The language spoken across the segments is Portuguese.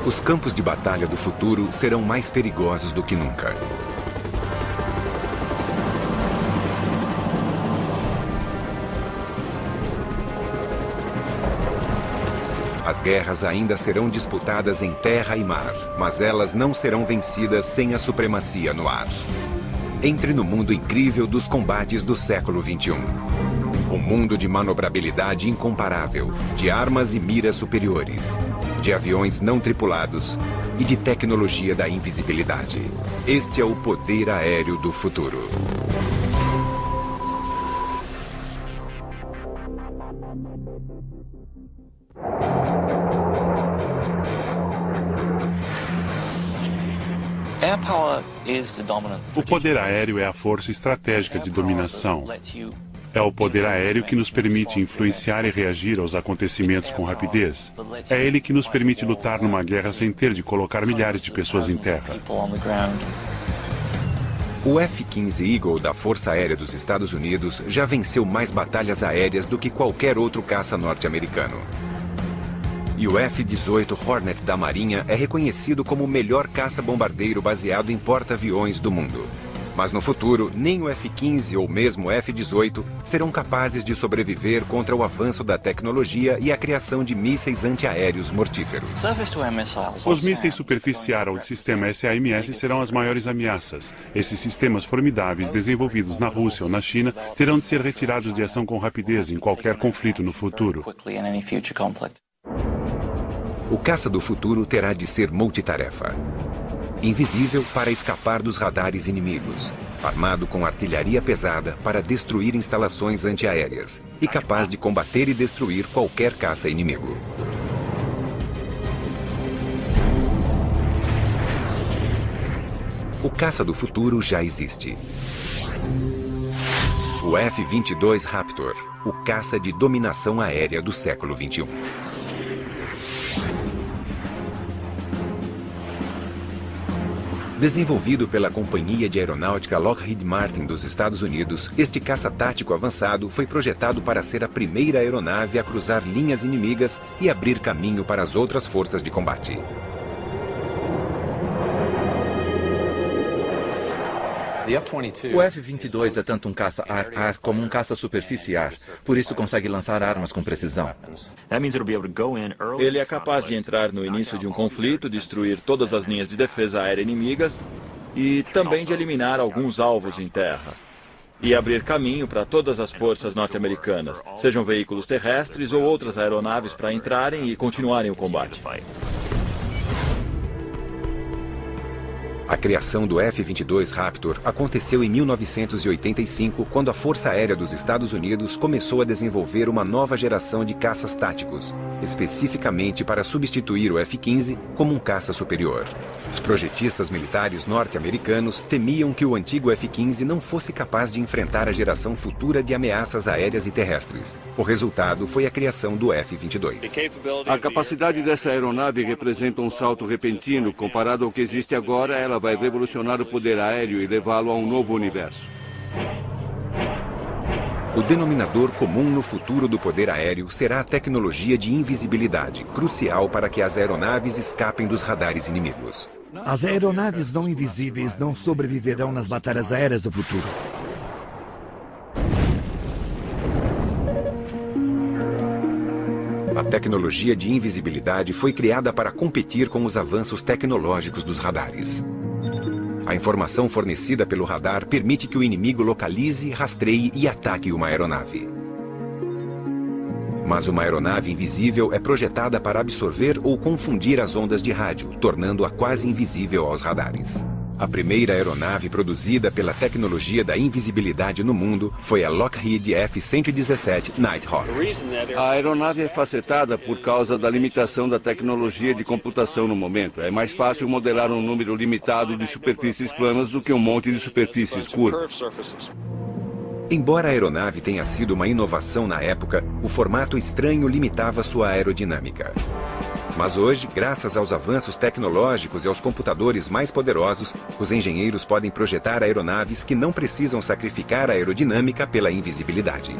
Os campos de batalha do futuro serão mais perigosos do que nunca. As guerras ainda serão disputadas em terra e mar, mas elas não serão vencidas sem a supremacia no ar. Entre no mundo incrível dos combates do século XXI. Um mundo de manobrabilidade incomparável, de armas e miras superiores, de aviões não tripulados e de tecnologia da invisibilidade. Este é o poder aéreo do futuro. O poder aéreo é a força estratégica de dominação. É o poder aéreo que nos permite influenciar e reagir aos acontecimentos com rapidez. É ele que nos permite lutar numa guerra sem ter de colocar milhares de pessoas em terra. O F-15 Eagle da Força Aérea dos Estados Unidos já venceu mais batalhas aéreas do que qualquer outro caça norte-americano. E o F-18 Hornet da Marinha é reconhecido como o melhor caça-bombardeiro baseado em porta-aviões do mundo. Mas no futuro, nem o F-15 ou mesmo o F-18 serão capazes de sobreviver contra o avanço da tecnologia e a criação de mísseis antiaéreos mortíferos. Os mísseis superficiais ou de sistema SAMS serão as maiores ameaças. Esses sistemas formidáveis desenvolvidos na Rússia ou na China terão de ser retirados de ação com rapidez em qualquer conflito no futuro. O caça do futuro terá de ser multitarefa. Invisível para escapar dos radares inimigos, armado com artilharia pesada para destruir instalações antiaéreas e capaz de combater e destruir qualquer caça inimigo. O caça do futuro já existe. O F-22 Raptor, o caça de dominação aérea do século XXI. Desenvolvido pela Companhia de Aeronáutica Lockheed Martin dos Estados Unidos, este caça tático avançado foi projetado para ser a primeira aeronave a cruzar linhas inimigas e abrir caminho para as outras forças de combate. O F-22 é tanto um caça ar-ar como um caça superfície-ar, por isso consegue lançar armas com precisão. Ele é capaz de entrar no início de um conflito, destruir todas as linhas de defesa aérea inimigas e também de eliminar alguns alvos em terra. E abrir caminho para todas as forças norte-americanas, sejam veículos terrestres ou outras aeronaves para entrarem e continuarem o combate. A criação do F-22 Raptor aconteceu em 1985, quando a Força Aérea dos Estados Unidos começou a desenvolver uma nova geração de caças táticos, especificamente para substituir o F-15 como um caça superior. Os projetistas militares norte-americanos temiam que o antigo F-15 não fosse capaz de enfrentar a geração futura de ameaças aéreas e terrestres. O resultado foi a criação do F-22. A capacidade dessa aeronave representa um salto repentino. Comparado ao que existe agora, ela vai revolucionar o poder aéreo e levá-lo a um novo universo. O denominador comum no futuro do poder aéreo será a tecnologia de invisibilidade, crucial para que as aeronaves escapem dos radares inimigos. As aeronaves não invisíveis não sobreviverão nas batalhas aéreas do futuro. A tecnologia de invisibilidade foi criada para competir com os avanços tecnológicos dos radares. A informação fornecida pelo radar permite que o inimigo localize, rastreie e ataque uma aeronave. Mas uma aeronave invisível é projetada para absorver ou confundir as ondas de rádio, tornando-a quase invisível aos radares. A primeira aeronave produzida pela tecnologia da invisibilidade no mundo foi a Lockheed F-117 Nighthawk. A aeronave é facetada por causa da limitação da tecnologia de computação no momento. É mais fácil modelar um número limitado de superfícies planas do que um monte de superfícies curvas. Embora a aeronave tenha sido uma inovação na época, o formato estranho limitava sua aerodinâmica. Mas hoje, graças aos avanços tecnológicos e aos computadores mais poderosos, os engenheiros podem projetar aeronaves que não precisam sacrificar a aerodinâmica pela invisibilidade.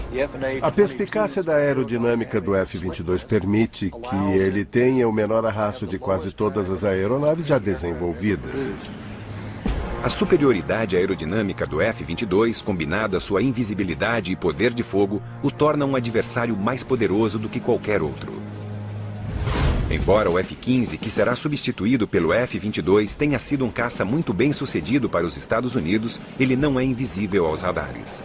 A perspicácia da aerodinâmica do F-22 permite que ele tenha o menor arrasto de quase todas as aeronaves já desenvolvidas. A superioridade aerodinâmica do F-22, combinada à sua invisibilidade e poder de fogo, o torna um adversário mais poderoso do que qualquer outro. Embora o F-15, que será substituído pelo F-22, tenha sido um caça muito bem sucedido para os Estados Unidos, ele não é invisível aos radares.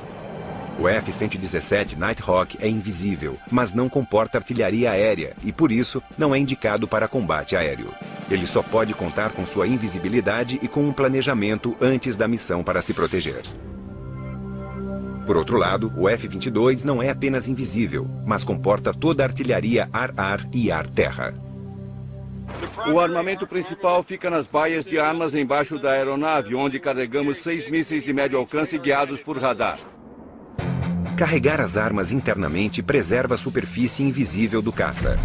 O F-117 Nighthawk é invisível, mas não comporta artilharia aérea e, por isso, não é indicado para combate aéreo. Ele só pode contar com sua invisibilidade e com um planejamento antes da missão para se proteger. Por outro lado, o F-22 não é apenas invisível, mas comporta toda a artilharia ar-ar e ar-terra. O armamento principal fica nas baias de armas embaixo da aeronave, onde carregamos 6 mísseis de médio alcance guiados por radar. Carregar as armas internamente preserva a superfície invisível do caça.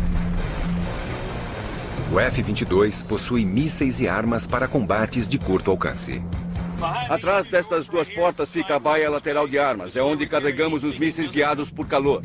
O F-22 possui mísseis e armas para combates de curto alcance. Atrás destas duas portas fica a baia lateral de armas. É onde carregamos os mísseis guiados por calor.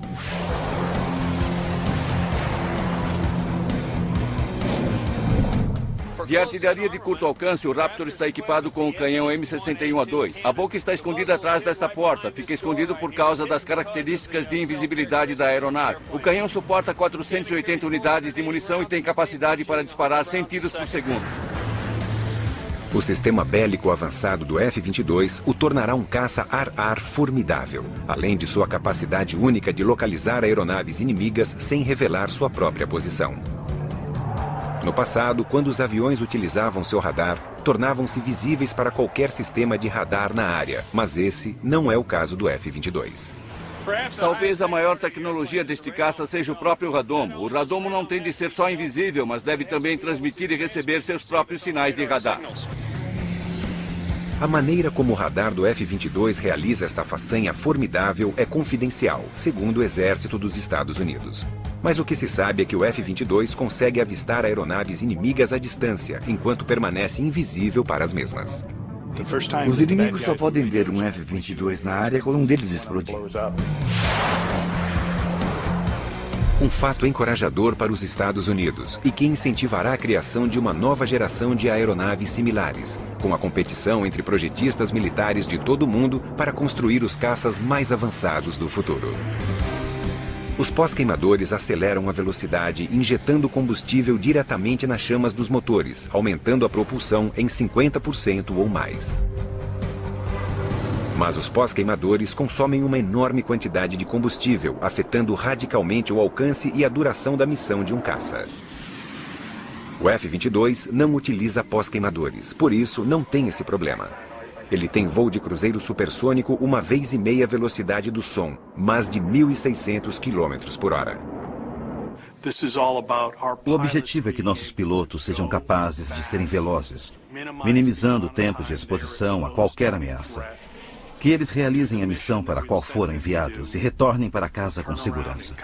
De artilharia de curto alcance, o Raptor está equipado com um canhão M61A2. A boca está escondida atrás desta porta. Fica escondido por causa das características de invisibilidade da aeronave. O canhão suporta 480 unidades de munição e tem capacidade para disparar 100 tiros por segundo. O sistema bélico avançado do F-22 o tornará um caça ar-ar formidável, além de sua capacidade única de localizar aeronaves inimigas sem revelar sua própria posição. No passado, quando os aviões utilizavam seu radar, tornavam-se visíveis para qualquer sistema de radar na área, mas esse não é o caso do F-22. Talvez a maior tecnologia deste caça seja o próprio radomo. O radomo não tem de ser só invisível, mas deve também transmitir e receber seus próprios sinais de radar. A maneira como o radar do F-22 realiza esta façanha formidável é confidencial, segundo o Exército dos Estados Unidos. Mas o que se sabe é que o F-22 consegue avistar aeronaves inimigas à distância, enquanto permanece invisível para as mesmas. Os inimigos só podem ver um F-22 na área quando um deles explodir. Um fato encorajador para os Estados Unidos e que incentivará a criação de uma nova geração de aeronaves similares, com a competição entre projetistas militares de todo o mundo para construir os caças mais avançados do futuro. Os pós-queimadores aceleram a velocidade, injetando combustível diretamente nas chamas dos motores, aumentando a propulsão em 50% ou mais. Mas os pós-queimadores consomem uma enorme quantidade de combustível, afetando radicalmente o alcance e a duração da missão de um caça. O F-22 não utiliza pós-queimadores, por isso não tem esse problema. Ele tem voo de cruzeiro supersônico 1,5 vezes a velocidade do som, mais de 1.600 km por hora. O objetivo é que nossos pilotos sejam capazes de serem velozes, minimizando o tempo de exposição a qualquer ameaça. Que eles realizem a missão para a qual foram enviados e retornem para casa com segurança.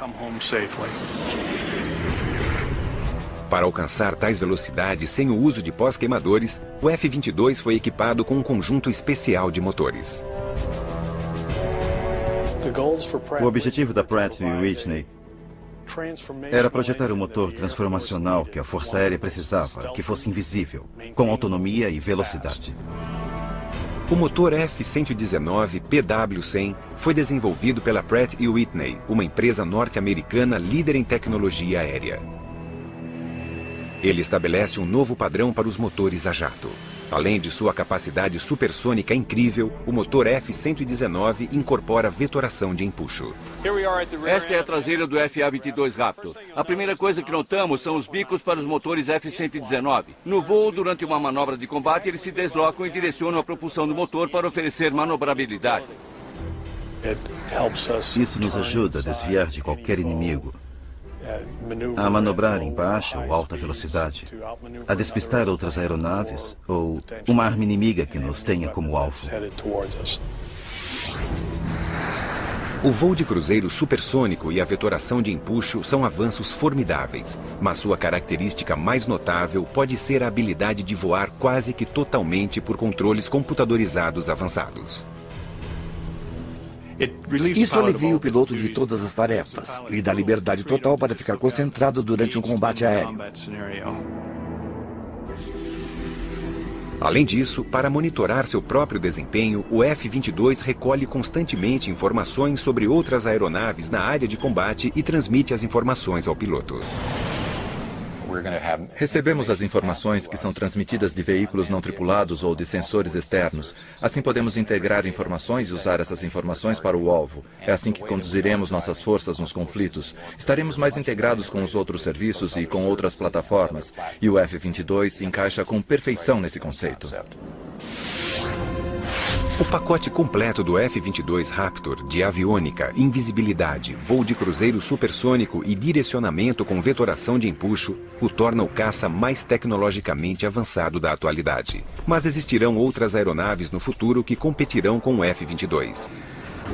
Para alcançar tais velocidades sem o uso de pós-queimadores, o F-22 foi equipado com um conjunto especial de motores. O objetivo da Pratt & Whitney era projetar um motor transformacional que a Força Aérea precisava, que fosse invisível, com autonomia e velocidade. O motor F-119 PW-100 foi desenvolvido pela Pratt & Whitney, uma empresa norte-americana líder em tecnologia aérea. Ele estabelece um novo padrão para os motores a jato. Além de sua capacidade supersônica incrível, o motor F-119 incorpora vetoração de empuxo. Esta é a traseira do FA-22 Raptor. A primeira coisa que notamos são os bicos para os motores F-119. No voo, durante uma manobra de combate, eles se deslocam e direcionam a propulsão do motor para oferecer manobrabilidade. Isso nos ajuda a desviar de qualquer inimigo, a manobrar em baixa ou alta velocidade, a despistar outras aeronaves ou uma arma inimiga que nos tenha como alvo. O voo de cruzeiro supersônico e a vetoração de empuxo são avanços formidáveis, mas sua característica mais notável pode ser a habilidade de voar quase que totalmente por controles computadorizados avançados. Isso alivia o piloto de todas as tarefas. Lhe dá liberdade total para ficar concentrado durante um combate aéreo. Além disso, para monitorar seu próprio desempenho, o F-22 recolhe constantemente informações sobre outras aeronaves na área de combate e transmite as informações ao piloto. Recebemos as informações que são transmitidas de veículos não tripulados ou de sensores externos. Assim podemos integrar informações e usar essas informações para o alvo. É assim que conduziremos nossas forças nos conflitos. Estaremos mais integrados com os outros serviços e com outras plataformas. E o F-22 se encaixa com perfeição nesse conceito. O pacote completo do F-22 Raptor, de aviônica, invisibilidade, voo de cruzeiro supersônico e direcionamento com vetoração de empuxo, o torna o caça mais tecnologicamente avançado da atualidade. Mas existirão outras aeronaves no futuro que competirão com o F-22.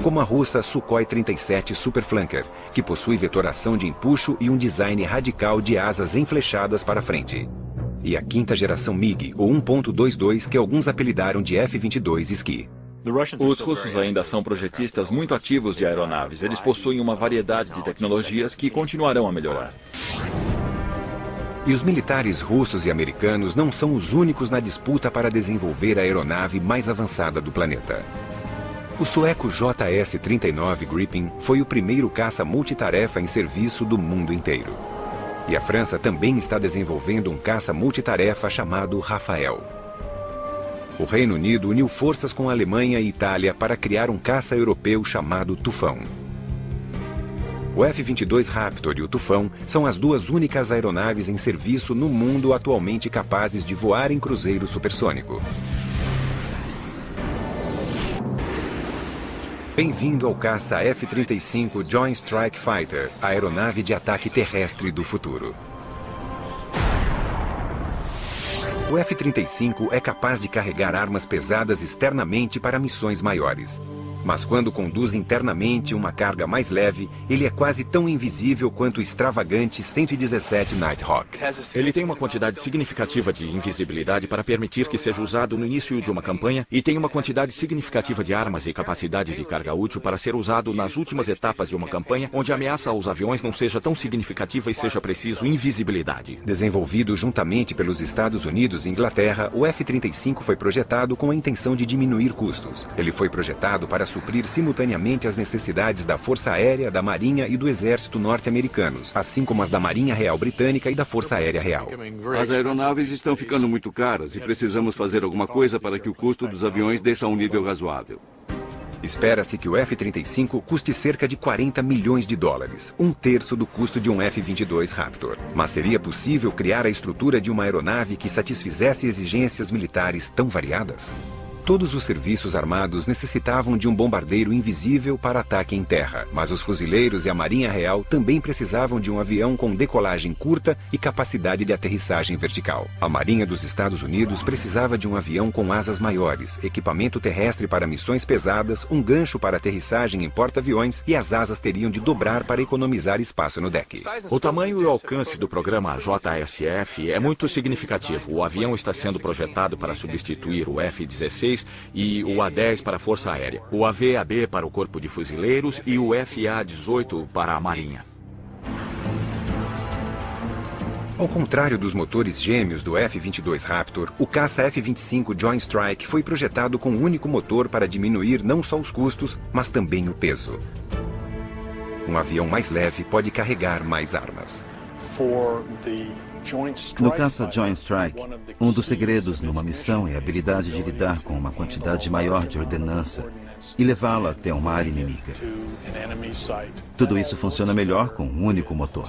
Como a russa Sukhoi 37 Superflanker, que possui vetoração de empuxo e um design radical de asas enflechadas para frente. E a quinta geração MiG, ou 1.22, que alguns apelidaram de F-22 Ski. Os russos ainda são projetistas muito ativos de aeronaves. Eles possuem uma variedade de tecnologias que continuarão a melhorar. E os militares russos e americanos não são os únicos na disputa para desenvolver a aeronave mais avançada do planeta. O sueco JS-39 Gripen foi o primeiro caça multitarefa em serviço do mundo inteiro. E a França também está desenvolvendo um caça multitarefa chamado Rafael. O Reino Unido uniu forças com a Alemanha e Itália para criar um caça europeu chamado Tufão. O F-22 Raptor e o Tufão são as duas únicas aeronaves em serviço no mundo atualmente capazes de voar em cruzeiro supersônico. Bem-vindo ao caça F-35 Joint Strike Fighter, a aeronave de ataque terrestre do futuro. O F-35 é capaz de carregar armas pesadas externamente para missões maiores. Mas quando conduz internamente uma carga mais leve, ele é quase tão invisível quanto o extravagante 117 Nighthawk. Ele tem uma quantidade significativa de invisibilidade para permitir que seja usado no início de uma campanha e tem uma quantidade significativa de armas e capacidade de carga útil para ser usado nas últimas etapas de uma campanha onde a ameaça aos aviões não seja tão significativa e seja preciso invisibilidade. Desenvolvido juntamente pelos Estados Unidos e Inglaterra, o F-35 foi projetado com a intenção de diminuir custos. Ele foi projetado para suprir simultaneamente as necessidades da Força Aérea, da Marinha e do Exército norte-americanos, assim como as da Marinha Real Britânica e da Força Aérea Real. As aeronaves estão ficando muito caras e precisamos fazer alguma coisa para que o custo dos aviões desça a um nível razoável. Espera-se que o F-35 custe cerca de 40 milhões de dólares, um terço do custo de um F-22 Raptor. Mas seria possível criar a estrutura de uma aeronave que satisfizesse exigências militares tão variadas? Todos os serviços armados necessitavam de um bombardeiro invisível para ataque em terra, mas os fuzileiros e a Marinha Real também precisavam de um avião com decolagem curta e capacidade de aterrissagem vertical. A Marinha dos Estados Unidos precisava de um avião com asas maiores, equipamento terrestre para missões pesadas, um gancho para aterrissagem em porta-aviões e as asas teriam de dobrar para economizar espaço no deck. O tamanho e o alcance do programa JSF é muito significativo. O avião está sendo projetado para substituir o F-16 e o A-10 para a Força Aérea, o AV-AB para o Corpo de Fuzileiros e o FA-18 para a Marinha. Ao contrário dos motores gêmeos do F-22 Raptor, o caça F-25 Joint Strike foi projetado com um único motor para diminuir não só os custos, mas também o peso. Um avião mais leve pode carregar mais armas. No caça Joint Strike, um dos segredos numa missão é a habilidade de lidar com uma quantidade maior de ordenança e levá-la até uma área inimiga. Tudo isso funciona melhor com um único motor.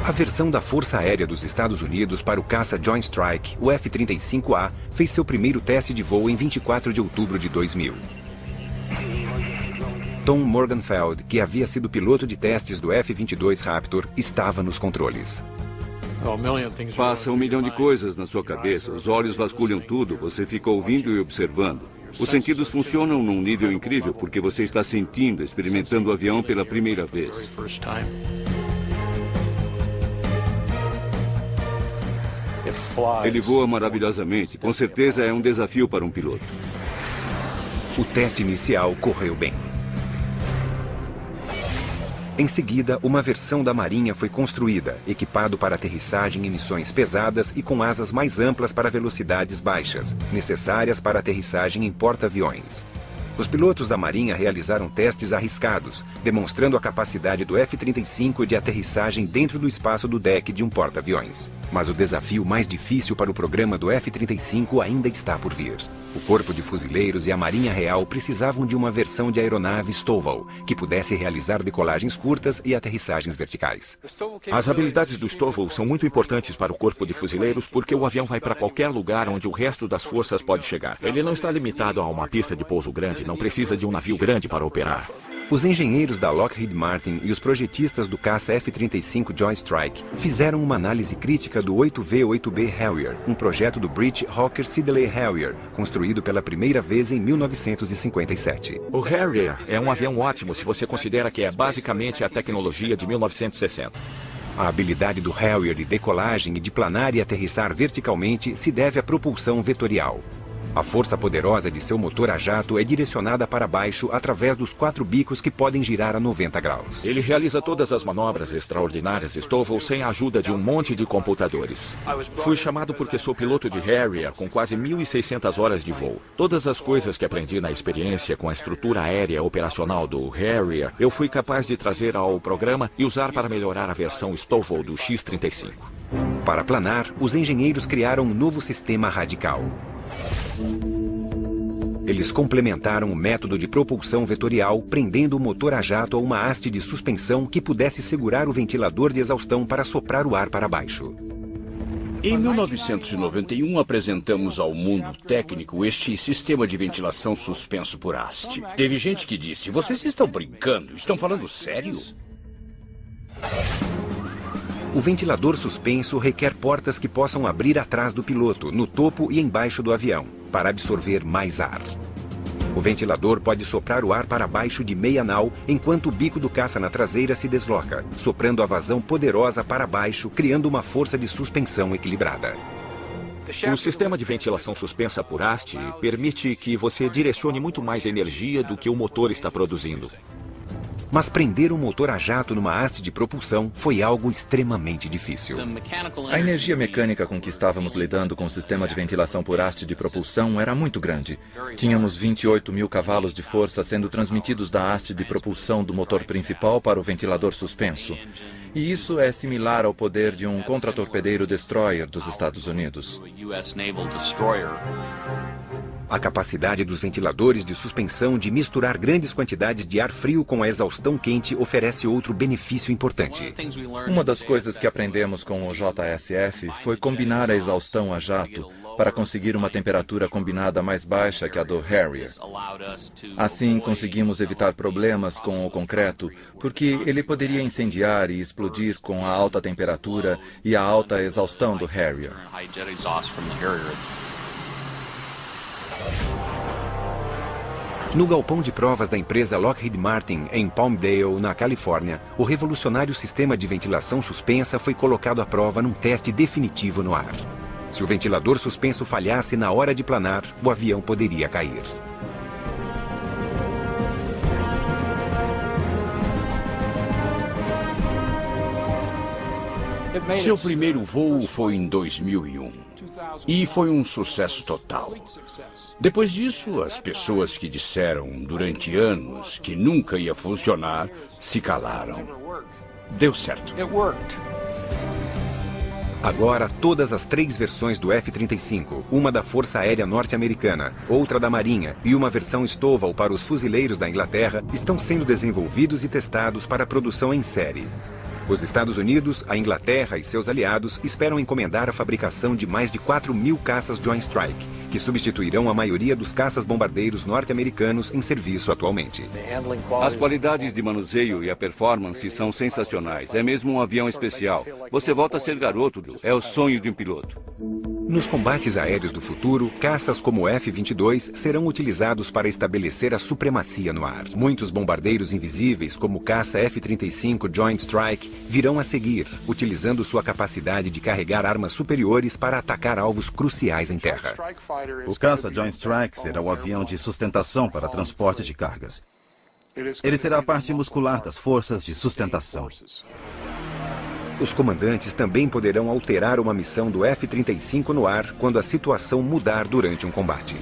A versão da Força Aérea dos Estados Unidos para o caça Joint Strike, o F-35A, fez seu primeiro teste de voo em 24 de outubro de 2000. Tom Morgenfeld, que havia sido piloto de testes do F-22 Raptor, estava nos controles. Passa 1 milhão de coisas na sua cabeça, os olhos vasculham tudo, você fica ouvindo e observando. Os sentidos funcionam num nível incrível porque você está sentindo, experimentando o avião pela primeira vez. Ele voa maravilhosamente, com certeza é um desafio para um piloto. O teste inicial correu bem. Em seguida, uma versão da Marinha foi construída, equipado para aterrissagem em missões pesadas e com asas mais amplas para velocidades baixas, necessárias para aterrissagem em porta-aviões. Os pilotos da Marinha realizaram testes arriscados, demonstrando a capacidade do F-35 de aterrissagem dentro do espaço do deck de um porta-aviões. Mas o desafio mais difícil para o programa do F-35 ainda está por vir. O Corpo de Fuzileiros e a Marinha Real precisavam de uma versão de aeronave Stovall, que pudesse realizar decolagens curtas e aterrissagens verticais. As habilidades do Stovall são muito importantes para o Corpo de Fuzileiros porque o avião vai para qualquer lugar onde o resto das forças pode chegar. Ele não está limitado a uma pista de pouso grande, não precisa de um navio grande para operar. Os engenheiros da Lockheed Martin e os projetistas do caça F-35 Joint Strike fizeram uma análise crítica do 8V-8B Harrier, um projeto do British Hawker Siddeley Harrier, construído pela primeira vez em 1957. O Harrier é um avião ótimo se você considera que é basicamente a tecnologia de 1960. A habilidade do Harrier de decolagem e de planar e aterrissar verticalmente se deve à propulsão vetorial. A força poderosa de seu motor a jato é direcionada para baixo através dos 4 bicos que podem girar a 90 graus. Ele realiza todas as manobras extraordinárias Stovall sem a ajuda de um monte de computadores. Fui chamado porque sou piloto de Harrier com quase 1.600 horas de voo. Todas as coisas que aprendi na experiência com a estrutura aérea operacional do Harrier, eu fui capaz de trazer ao programa e usar para melhorar a versão Stovall do X-35. Para planar, os engenheiros criaram um novo sistema radical. Eles complementaram o método de propulsão vetorial, prendendo o motor a jato a uma haste de suspensão que pudesse segurar o ventilador de exaustão para soprar o ar para baixo. Em 1991, apresentamos ao mundo técnico este sistema de ventilação suspenso por haste. Teve gente que disse, vocês estão brincando? Estão falando sério? O ventilador suspenso requer portas que possam abrir atrás do piloto, no topo e embaixo do avião, para absorver mais ar. O ventilador pode soprar o ar para baixo de meia nau, enquanto o bico do caça na traseira se desloca, soprando a vazão poderosa para baixo, criando uma força de suspensão equilibrada. O sistema de ventilação suspensa por haste permite que você direcione muito mais energia do que o motor está produzindo. Mas prender um motor a jato numa haste de propulsão foi algo extremamente difícil. A energia mecânica com que estávamos lidando com o sistema de ventilação por haste de propulsão era muito grande. Tínhamos 28.000 cavalos de força sendo transmitidos da haste de propulsão do motor principal para o ventilador suspenso. E isso é similar ao poder de um contratorpedeiro destroyer dos Estados Unidos. A capacidade dos ventiladores de suspensão de misturar grandes quantidades de ar frio com a exaustão quente oferece outro benefício importante. Uma das coisas que aprendemos com o JSF foi combinar a exaustão a jato para conseguir uma temperatura combinada mais baixa que a do Harrier. Assim, conseguimos evitar problemas com o concreto, porque ele poderia incendiar e explodir com a alta temperatura e a alta exaustão do Harrier. No galpão de provas da empresa Lockheed Martin, em Palmdale, na Califórnia, o revolucionário sistema de ventilação suspensa foi colocado à prova num teste definitivo no ar. Se o ventilador suspenso falhasse na hora de planar, o avião poderia cair. Seu primeiro voo foi em 2001. E foi um sucesso total. Depois disso, as pessoas que disseram durante anos que nunca ia funcionar, se calaram. Deu certo. Agora, todas as 3 versões do F-35, uma da Força Aérea Norte-Americana, outra da Marinha e uma versão Stovall para os fuzileiros da Inglaterra, estão sendo desenvolvidos e testados para produção em série. Os Estados Unidos, a Inglaterra e seus aliados esperam encomendar a fabricação de mais de 4.000 caças Joint Strike, que substituirão a maioria dos caças-bombardeiros norte-americanos em serviço atualmente. As qualidades de manuseio e a performance são sensacionais. É mesmo um avião especial. Você volta a ser garoto, Drew. É o sonho de um piloto. Nos combates aéreos do futuro, caças como o F-22 serão utilizados para estabelecer a supremacia no ar. Muitos bombardeiros invisíveis, como o caça F-35 Joint Strike, virão a seguir, utilizando sua capacidade de carregar armas superiores para atacar alvos cruciais em terra. O caça Joint Strike será o avião de sustentação para transporte de cargas. Ele será a parte muscular das forças de sustentação. Os comandantes também poderão alterar uma missão do F-35 no ar quando a situação mudar durante um combate.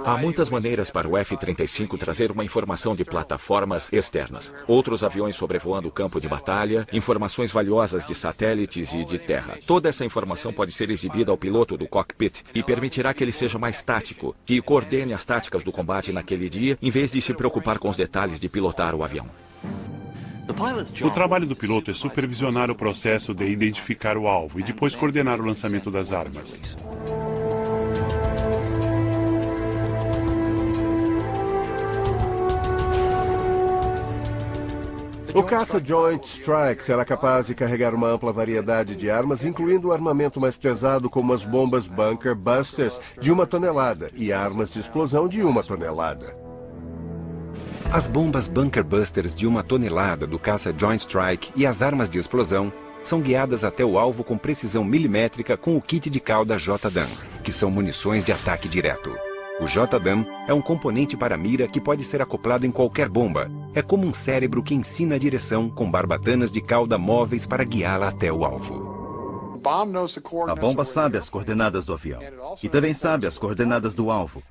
Há muitas maneiras para o F-35 trazer uma informação de plataformas externas. Outros aviões sobrevoando o campo de batalha, informações valiosas de satélites e de terra. Toda essa informação pode ser exibida ao piloto do cockpit e permitirá que ele seja mais tático, que coordene as táticas do combate naquele dia, em vez de se preocupar com os detalhes de pilotar o avião. O trabalho do piloto é supervisionar o processo de identificar o alvo e depois coordenar o lançamento das armas. O caça Joint Strike será capaz de carregar uma ampla variedade de armas, incluindo o armamento mais pesado como as bombas Bunker Busters de 1 tonelada e armas de explosão de 1 tonelada. As bombas Bunker Busters de 1 tonelada do caça Joint Strike e as armas de explosão são guiadas até o alvo com precisão milimétrica com o kit de cauda JDAM, que são munições de ataque direto. O JDAM é um componente para mira que pode ser acoplado em qualquer bomba. É como um cérebro que ensina a direção com barbatanas de cauda móveis para guiá-la até o alvo. A bomba sabe as coordenadas do avião e também sabe as coordenadas do alvo.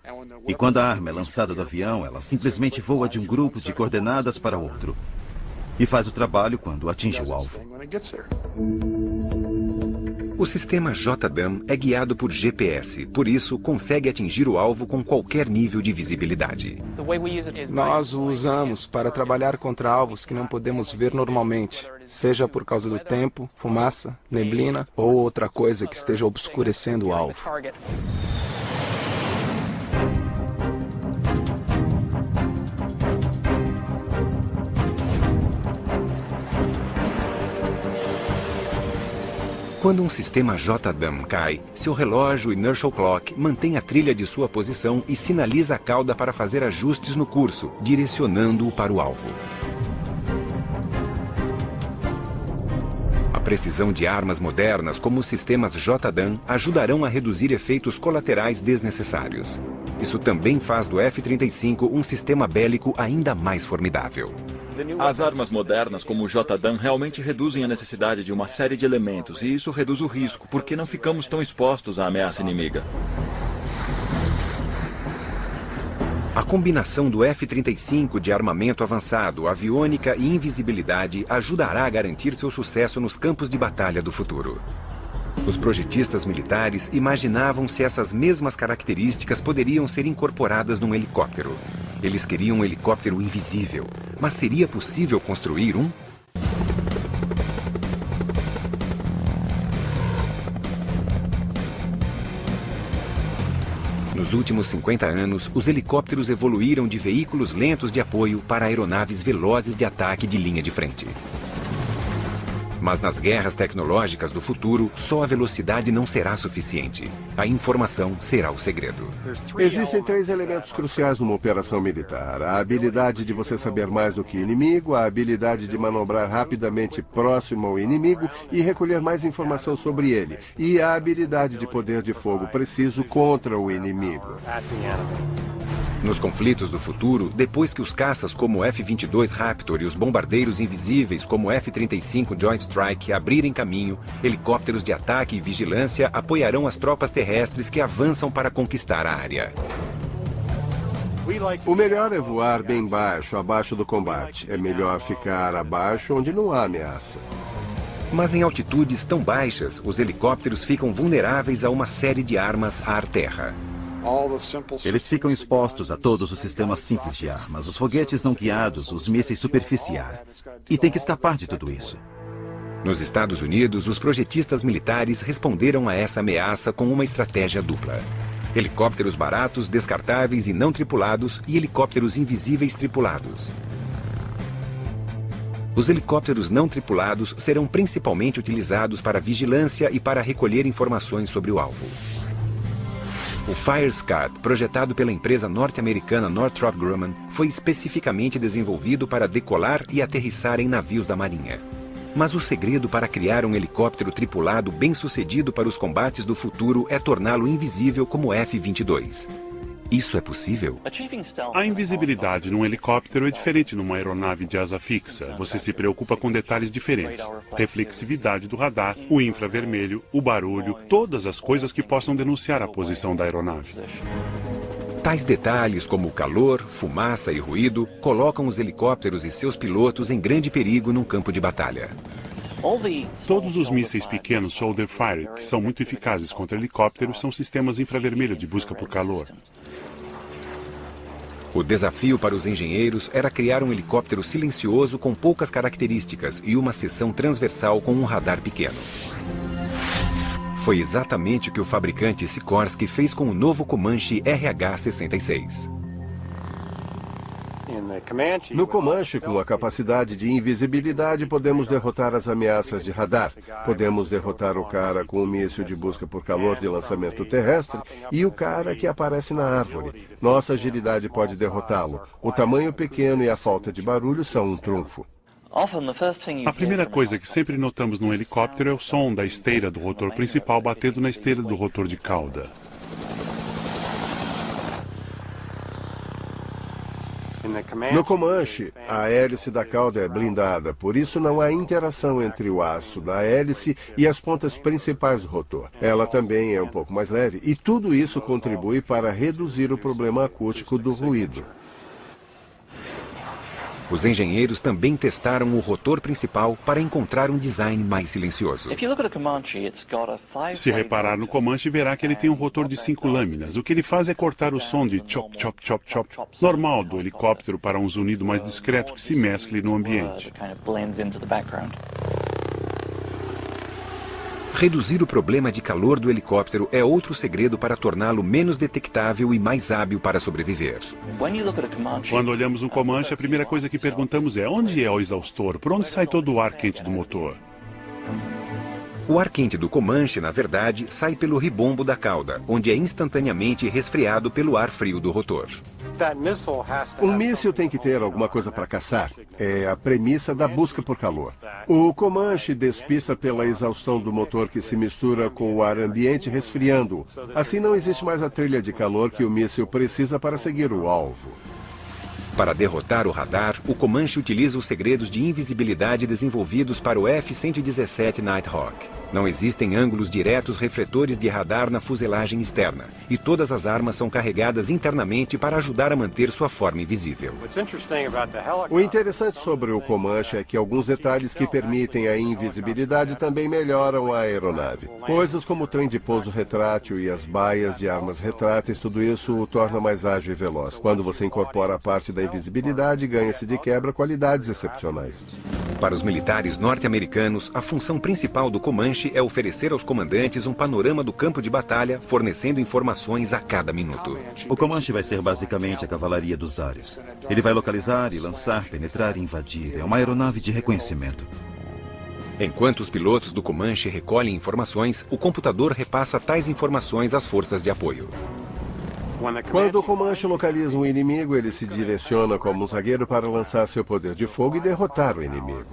E quando a arma é lançada do avião, ela simplesmente voa de um grupo de coordenadas para outro e faz o trabalho quando atinge o alvo. O sistema JDAM é guiado por GPS, por isso consegue atingir o alvo com qualquer nível de visibilidade. Nós o usamos para trabalhar contra alvos que não podemos ver normalmente, seja por causa do tempo, fumaça, neblina ou outra coisa que esteja obscurecendo o alvo. Quando um sistema JDAM cai, seu relógio Inertial Clock mantém a trilha de sua posição e sinaliza a cauda para fazer ajustes no curso, direcionando-o para o alvo. A precisão de armas modernas como os sistemas JDAM ajudarão a reduzir efeitos colaterais desnecessários. Isso também faz do F-35 um sistema bélico ainda mais formidável. As armas modernas, como o JDAM, realmente reduzem a necessidade de uma série de elementos, e isso reduz o risco, porque não ficamos tão expostos à ameaça inimiga. A combinação do F-35 de armamento avançado, aviônica e invisibilidade ajudará a garantir seu sucesso nos campos de batalha do futuro. Os projetistas militares imaginavam se essas mesmas características poderiam ser incorporadas num helicóptero. Eles queriam um helicóptero invisível, mas seria possível construir um? Nos últimos 50 anos, os helicópteros evoluíram de veículos lentos de apoio para aeronaves velozes de ataque de linha de frente. Mas nas guerras tecnológicas do futuro, só a velocidade não será suficiente. A informação será o segredo. Existem 3 elementos cruciais numa operação militar. A habilidade de você saber mais do que o inimigo, a habilidade de manobrar rapidamente próximo ao inimigo e recolher mais informação sobre ele, e a habilidade de poder de fogo preciso contra o inimigo. Nos conflitos do futuro, depois que os caças como o F-22 Raptor e os bombardeiros invisíveis como o F-35 Joint Strike abrirem caminho, helicópteros de ataque e vigilância apoiarão as tropas terrestres que avançam para conquistar a área. O melhor é voar bem baixo, abaixo do combate. É melhor ficar abaixo onde não há ameaça. Mas em altitudes tão baixas, os helicópteros ficam vulneráveis a uma série de armas ar-terra. Eles ficam expostos a todos os sistemas simples de armas, os foguetes não guiados, os mísseis superficiais. E tem que escapar de tudo isso. Nos Estados Unidos, os projetistas militares responderam a essa ameaça com uma estratégia dupla. Helicópteros baratos, descartáveis e não tripulados e helicópteros invisíveis tripulados. Os helicópteros não tripulados serão principalmente utilizados para vigilância e para recolher informações sobre o alvo. O Fire Scud, projetado pela empresa norte-americana Northrop Grumman, foi especificamente desenvolvido para decolar e aterrissar em navios da Marinha. Mas o segredo para criar um helicóptero tripulado bem-sucedido para os combates do futuro é torná-lo invisível como o F-22. Isso é possível? A invisibilidade num helicóptero é diferente numa aeronave de asa fixa. Você se preocupa com detalhes diferentes. Reflexividade do radar, o infravermelho, o barulho, todas as coisas que possam denunciar a posição da aeronave. Tais detalhes como o calor, fumaça e ruído colocam os helicópteros e seus pilotos em grande perigo num campo de batalha. Todos os mísseis pequenos Shoulder Fire, que são muito eficazes contra helicópteros, são sistemas infravermelho de busca por calor. O desafio para os engenheiros era criar um helicóptero silencioso com poucas características e uma seção transversal com um radar pequeno. Foi exatamente o que o fabricante Sikorsky fez com o novo Comanche RH-66. No Comanche, com a capacidade de invisibilidade, podemos derrotar as ameaças de radar. Podemos derrotar o cara com o míssil de busca por calor de lançamento terrestre e o cara que aparece na árvore. Nossa agilidade pode derrotá-lo. O tamanho pequeno e a falta de barulho são um trunfo. A primeira coisa que sempre notamos num helicóptero é o som da esteira do rotor principal batendo na esteira do rotor de cauda. No Comanche, a hélice da cauda é blindada, por isso não há interação entre o aço da hélice e as pontas principais do rotor. Ela também é um pouco mais leve e tudo isso contribui para reduzir o problema acústico do ruído. Os engenheiros também testaram o rotor principal para encontrar um design mais silencioso. Se reparar no Comanche, verá que ele tem um rotor de 5 lâminas. O que ele faz é cortar o som de chop, chop, chop, chop, normal do helicóptero para um zunido mais discreto que se mescle no ambiente. Reduzir o problema de calor do helicóptero é outro segredo para torná-lo menos detectável e mais hábil para sobreviver. Quando olhamos um Comanche, a primeira coisa que perguntamos é: onde é o exaustor? Por onde sai todo o ar quente do motor? O ar quente do Comanche, na verdade, sai pelo ribombo da cauda, onde é instantaneamente resfriado pelo ar frio do rotor. Um míssil tem que ter alguma coisa para caçar. É a premissa da busca por calor. O Comanche despiça pela exaustão do motor que se mistura com o ar ambiente resfriando-o. Assim não existe mais a trilha de calor que o míssil precisa para seguir o alvo. Para derrotar o radar, o Comanche utiliza os segredos de invisibilidade desenvolvidos para o F-117 Nighthawk. Não existem ângulos diretos refletores de radar na fuselagem externa, e todas as armas são carregadas internamente para ajudar a manter sua forma invisível. O interessante sobre o Comanche é que alguns detalhes que permitem a invisibilidade também melhoram a aeronave. Coisas como o trem de pouso retrátil e as baias de armas retráteis, tudo isso o torna mais ágil e veloz. Quando você incorpora a parte da invisibilidade, ganha-se de quebra qualidades excepcionais. Para os militares norte-americanos, a função principal do Comanche é oferecer aos comandantes um panorama do campo de batalha, fornecendo informações a cada minuto. O Comanche vai ser basicamente a cavalaria dos ares. Ele vai localizar e lançar, penetrar e invadir. É uma aeronave de reconhecimento. Enquanto os pilotos do Comanche recolhem informações, o computador repassa tais informações às forças de apoio. Quando o Comanche localiza um inimigo, ele se direciona como um zagueiro para lançar seu poder de fogo e derrotar o inimigo.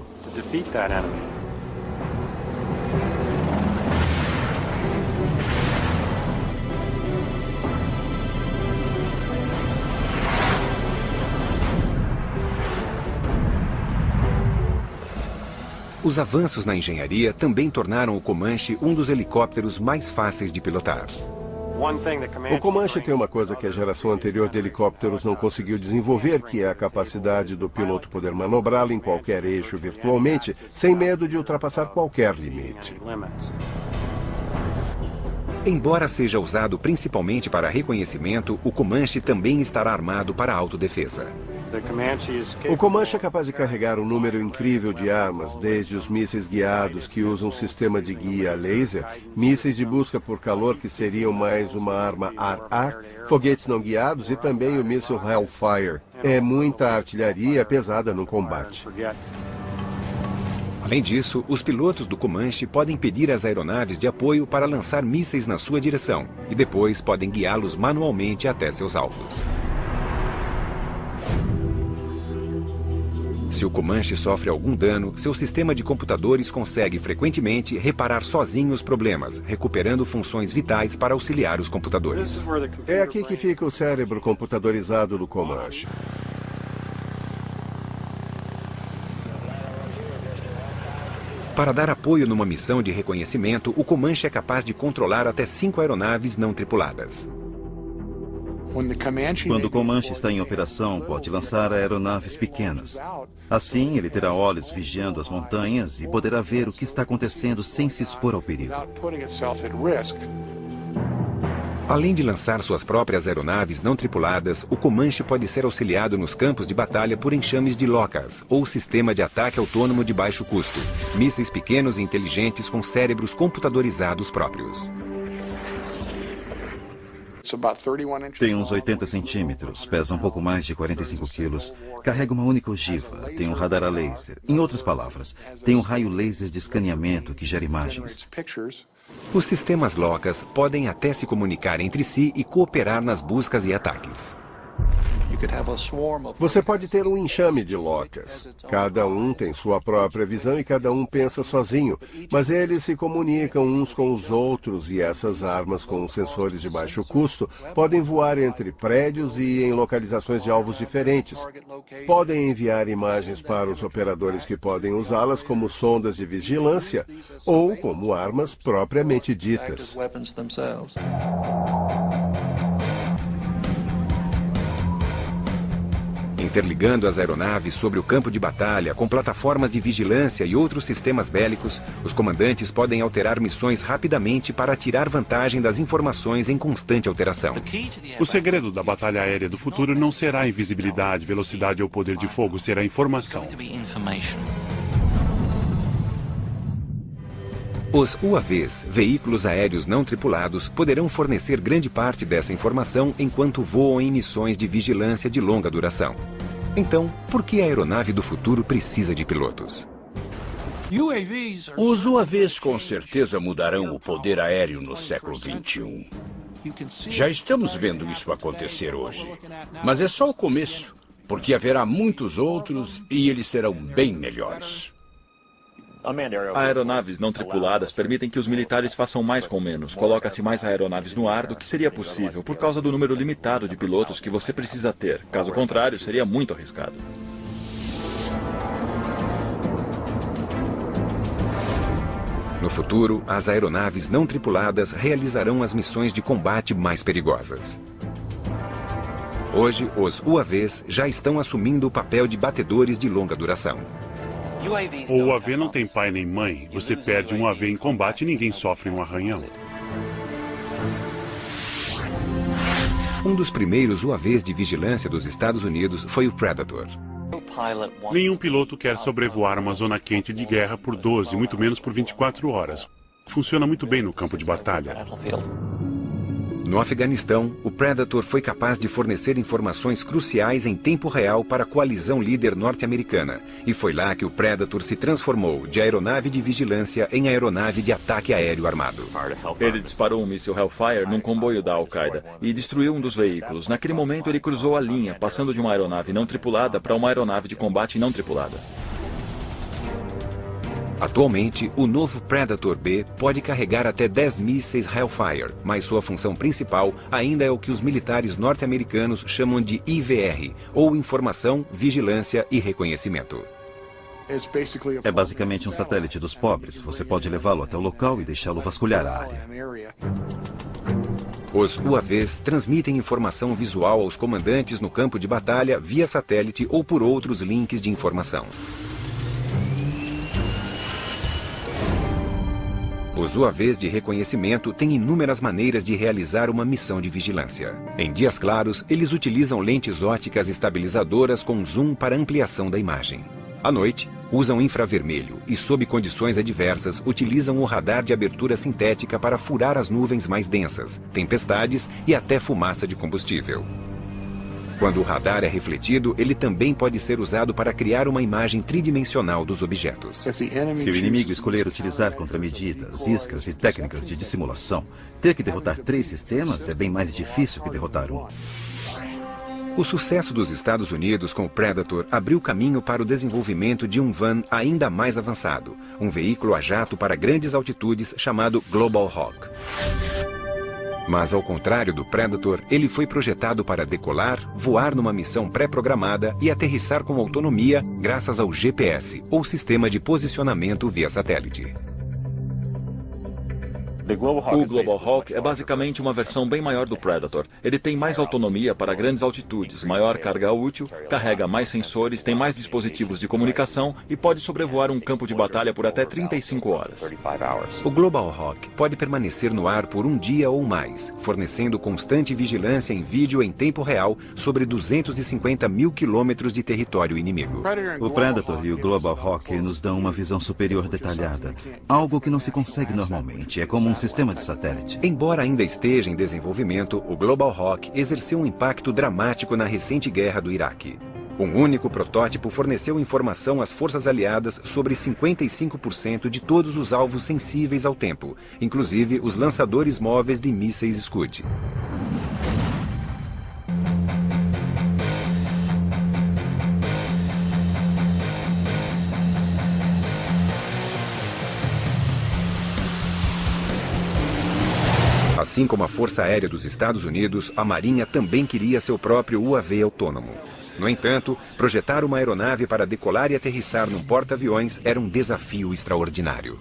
Os avanços na engenharia também tornaram o Comanche um dos helicópteros mais fáceis de pilotar. O Comanche tem uma coisa que a geração anterior de helicópteros não conseguiu desenvolver, que é a capacidade do piloto poder manobrá-lo em qualquer eixo virtualmente, sem medo de ultrapassar qualquer limite. Embora seja usado principalmente para reconhecimento, o Comanche também estará armado para autodefesa. O Comanche é capaz de carregar um número incrível de armas, desde os mísseis guiados que usam um sistema de guia laser, mísseis de busca por calor que seriam mais uma arma ar-ar, foguetes não guiados e também o míssil Hellfire. É muita artilharia pesada no combate. Além disso, os pilotos do Comanche podem pedir às aeronaves de apoio para lançar mísseis na sua direção e depois podem guiá-los manualmente até seus alvos. Se o Comanche sofre algum dano, seu sistema de computadores consegue frequentemente reparar sozinho os problemas, recuperando funções vitais para auxiliar os computadores. É aqui que fica o cérebro computadorizado do Comanche. Para dar apoio numa missão de reconhecimento, o Comanche é capaz de controlar até 5 aeronaves não tripuladas. Quando o Comanche está em operação, pode lançar aeronaves pequenas. Assim, ele terá olhos vigiando as montanhas e poderá ver o que está acontecendo sem se expor ao perigo. Além de lançar suas próprias aeronaves não tripuladas, o Comanche pode ser auxiliado nos campos de batalha por enxames de LOCAS, ou Sistema de Ataque Autônomo de Baixo Custo, mísseis pequenos e inteligentes com cérebros computadorizados próprios. Tem uns 80 centímetros, pesa um pouco mais de 45 quilos, carrega uma única ogiva, tem um radar a laser. Em outras palavras, tem um raio laser de escaneamento que gera imagens. Os sistemas LOCAS podem até se comunicar entre si e cooperar nas buscas e ataques. Você pode ter um enxame de LOCAS. Cada um tem sua própria visão e cada um pensa sozinho, mas eles se comunicam uns com os outros e essas armas com sensores de baixo custo podem voar entre prédios e em localizações de alvos diferentes. Podem enviar imagens para os operadores que podem usá-las como sondas de vigilância ou como armas propriamente ditas. Interligando as aeronaves sobre o campo de batalha com plataformas de vigilância e outros sistemas bélicos, os comandantes podem alterar missões rapidamente para tirar vantagem das informações em constante alteração. O segredo da batalha aérea do futuro não será a invisibilidade, velocidade ou poder de fogo, será a informação. Os UAVs, veículos aéreos não tripulados, poderão fornecer grande parte dessa informação enquanto voam em missões de vigilância de longa duração. Então, por que a aeronave do futuro precisa de pilotos? Os UAVs com certeza mudarão o poder aéreo no século XXI. Já estamos vendo isso acontecer hoje. Mas é só o começo, porque haverá muitos outros e eles serão bem melhores. Aeronaves não tripuladas permitem que os militares façam mais com menos. Coloca-se mais aeronaves no ar do que seria possível, por causa do número limitado de pilotos que você precisa ter. Caso contrário, seria muito arriscado. No futuro, as aeronaves não tripuladas realizarão as missões de combate mais perigosas. Hoje, os UAVs já estão assumindo o papel de batedores de longa duração. O UAV não tem pai nem mãe. Você perde um UAV em combate e ninguém sofre um arranhão. Um dos primeiros UAVs de vigilância dos Estados Unidos foi o Predator. Nenhum piloto quer sobrevoar uma zona quente de guerra por 12, muito menos por 24 horas. Funciona muito bem no campo de batalha. No Afeganistão, o Predator foi capaz de fornecer informações cruciais em tempo real para a coalizão líder norte-americana. E foi lá que o Predator se transformou de aeronave de vigilância em aeronave de ataque aéreo armado. Ele disparou um míssil Hellfire num comboio da Al-Qaeda e destruiu um dos veículos. Naquele momento, ele cruzou a linha, passando de uma aeronave não tripulada para uma aeronave de combate não tripulada. Atualmente, o novo Predator B pode carregar até 10 mísseis Hellfire, mas sua função principal ainda é o que os militares norte-americanos chamam de IVR, ou Informação, Vigilância e Reconhecimento. É basicamente um satélite dos pobres. Você pode levá-lo até o local e deixá-lo vasculhar a área. Os UAVs transmitem informação visual aos comandantes no campo de batalha via satélite ou por outros links de informação. Os UAVs de reconhecimento têm inúmeras maneiras de realizar uma missão de vigilância. Em dias claros, eles utilizam lentes ópticas estabilizadoras com zoom para ampliação da imagem. À noite, usam infravermelho e, sob condições adversas, utilizam o radar de abertura sintética para furar as nuvens mais densas, tempestades e até fumaça de combustível. Quando o radar é refletido, ele também pode ser usado para criar uma imagem tridimensional dos objetos. Se o inimigo escolher utilizar contramedidas, iscas e técnicas de dissimulação, ter que derrotar 3 sistemas é bem mais difícil que derrotar um. O sucesso dos Estados Unidos com o Predator abriu caminho para o desenvolvimento de um van ainda mais avançado, um veículo a jato para grandes altitudes chamado Global Hawk. Mas, ao contrário do Predator, ele foi projetado para decolar, voar numa missão pré-programada e aterrissar com autonomia graças ao GPS, ou Sistema de Posicionamento via Satélite. O Global Hawk é basicamente uma versão bem maior do Predator. Ele tem mais autonomia para grandes altitudes, maior carga útil, carrega mais sensores, tem mais dispositivos de comunicação e pode sobrevoar um campo de batalha por até 35 horas. O Global Hawk pode permanecer no ar por um dia ou mais, fornecendo constante vigilância em vídeo em tempo real sobre 250 mil quilômetros de território inimigo. O Predator e o Global Hawk nos dão uma visão superior detalhada, algo que não se consegue normalmente. É como um sistema de satélite. Embora ainda esteja em desenvolvimento, o Global Hawk exerceu um impacto dramático na recente guerra do Iraque. Um único protótipo forneceu informação às forças aliadas sobre 55% de todos os alvos sensíveis ao tempo, inclusive os lançadores móveis de mísseis Scud. Assim como a Força Aérea dos Estados Unidos, a Marinha também queria seu próprio UAV autônomo. No entanto, projetar uma aeronave para decolar e aterrissar num porta-aviões era um desafio extraordinário.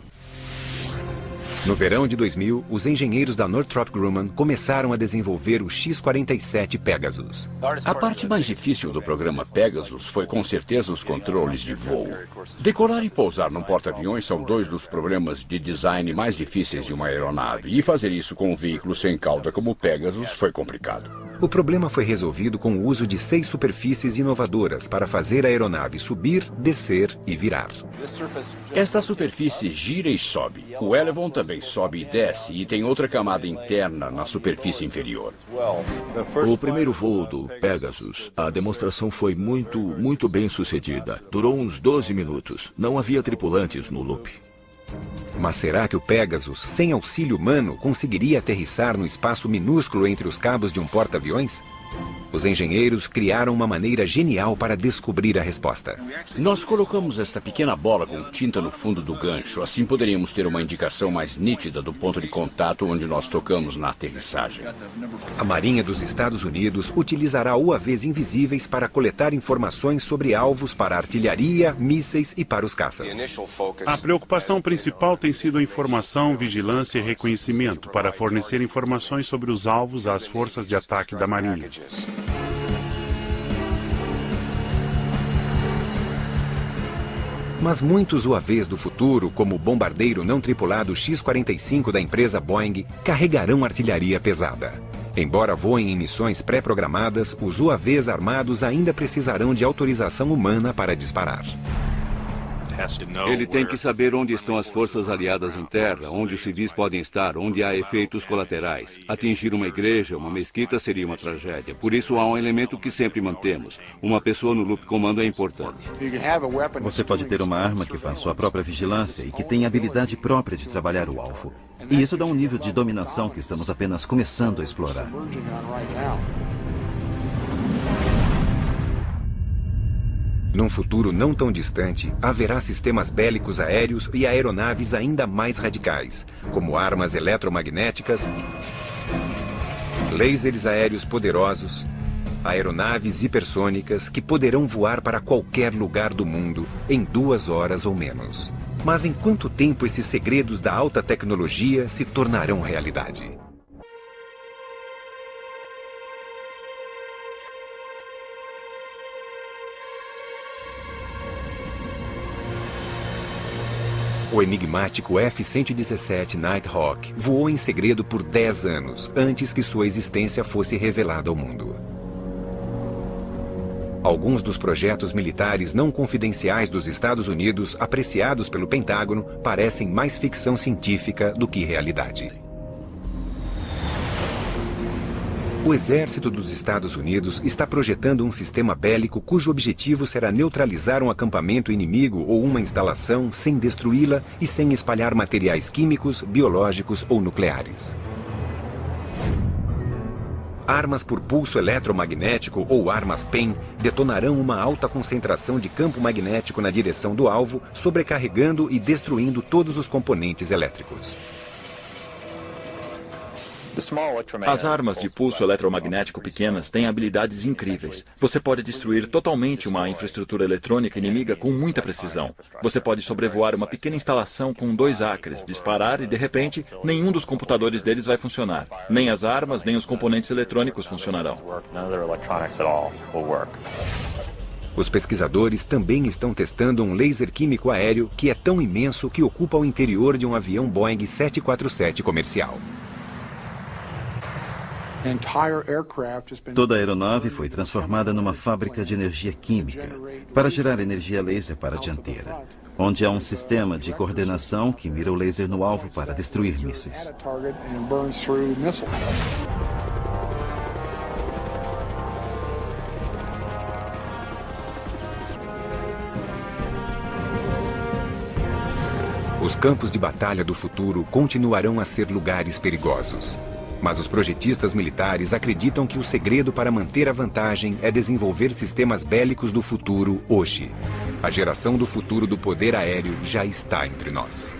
No verão de 2000, os engenheiros da Northrop Grumman começaram a desenvolver o X-47 Pegasus. A parte mais difícil do programa Pegasus foi com certeza os controles de voo. Decolar e pousar num porta-aviões são 2 dos problemas de design mais difíceis de uma aeronave, e fazer isso com um veículo sem cauda como o Pegasus foi complicado. O problema foi resolvido com o uso de 6 superfícies inovadoras para fazer a aeronave subir, descer e virar. Esta superfície gira e sobe. O Elevon também sobe e desce, e tem outra camada interna na superfície inferior. O primeiro voo do Pegasus, a demonstração foi muito bem sucedida. Durou uns 12 minutos. Não havia tripulantes no loop. Mas será que o Pegasus, sem auxílio humano, conseguiria aterrissar no espaço minúsculo entre os cabos de um porta-aviões? Os engenheiros criaram uma maneira genial para descobrir a resposta. Nós colocamos esta pequena bola com tinta no fundo do gancho. Assim poderíamos ter uma indicação mais nítida do ponto de contato onde nós tocamos na aterrissagem. A Marinha dos Estados Unidos utilizará UAVs invisíveis para coletar informações sobre alvos para artilharia, mísseis e para os caças. A preocupação principal tem sido a informação, vigilância e reconhecimento para fornecer informações sobre os alvos às forças de ataque da Marinha. Mas muitos UAVs do futuro, como o bombardeiro não tripulado X-45 da empresa Boeing, carregarão artilharia pesada. Embora voem em missões pré-programadas, os UAVs armados ainda precisarão de autorização humana para disparar. Ele tem que saber onde estão as forças aliadas em terra, onde os civis podem estar, onde há efeitos colaterais. Atingir uma igreja, uma mesquita seria uma tragédia. Por isso há um elemento que sempre mantemos. Uma pessoa no loop comando é importante. Você pode ter uma arma que faz sua própria vigilância e que tem habilidade própria de trabalhar o alvo. E isso dá um nível de dominação que estamos apenas começando a explorar. Num futuro não tão distante, haverá sistemas bélicos aéreos e aeronaves ainda mais radicais, como armas eletromagnéticas, lasers aéreos poderosos, aeronaves hipersônicas que poderão voar para qualquer lugar do mundo em 2 horas ou menos. Mas em quanto tempo esses segredos da alta tecnologia se tornarão realidade? O enigmático F-117 Nighthawk voou em segredo por 10 anos, antes que sua existência fosse revelada ao mundo. Alguns dos projetos militares não confidenciais dos Estados Unidos, apreciados pelo Pentágono, parecem mais ficção científica do que realidade. O Exército dos Estados Unidos está projetando um sistema bélico cujo objetivo será neutralizar um acampamento inimigo ou uma instalação sem destruí-la e sem espalhar materiais químicos, biológicos ou nucleares. Armas por pulso eletromagnético ou armas PEM detonarão uma alta concentração de campo magnético na direção do alvo, sobrecarregando e destruindo todos os componentes elétricos. As armas de pulso eletromagnético pequenas têm habilidades incríveis. Você pode destruir totalmente uma infraestrutura eletrônica inimiga com muita precisão. Você pode sobrevoar uma pequena instalação com 2 acres, disparar e, de repente, nenhum dos computadores deles vai funcionar. Nem as armas, nem os componentes eletrônicos funcionarão. Os pesquisadores também estão testando um laser químico aéreo que é tão imenso que ocupa o interior de um avião Boeing 747 comercial. Toda a aeronave foi transformada numa fábrica de energia química para gerar energia laser para a dianteira, onde há um sistema de coordenação que mira o laser no alvo para destruir mísseis. Os campos de batalha do futuro continuarão a ser lugares perigosos. Mas os projetistas militares acreditam que o segredo para manter a vantagem é desenvolver sistemas bélicos do futuro hoje. A geração do futuro do poder aéreo já está entre nós.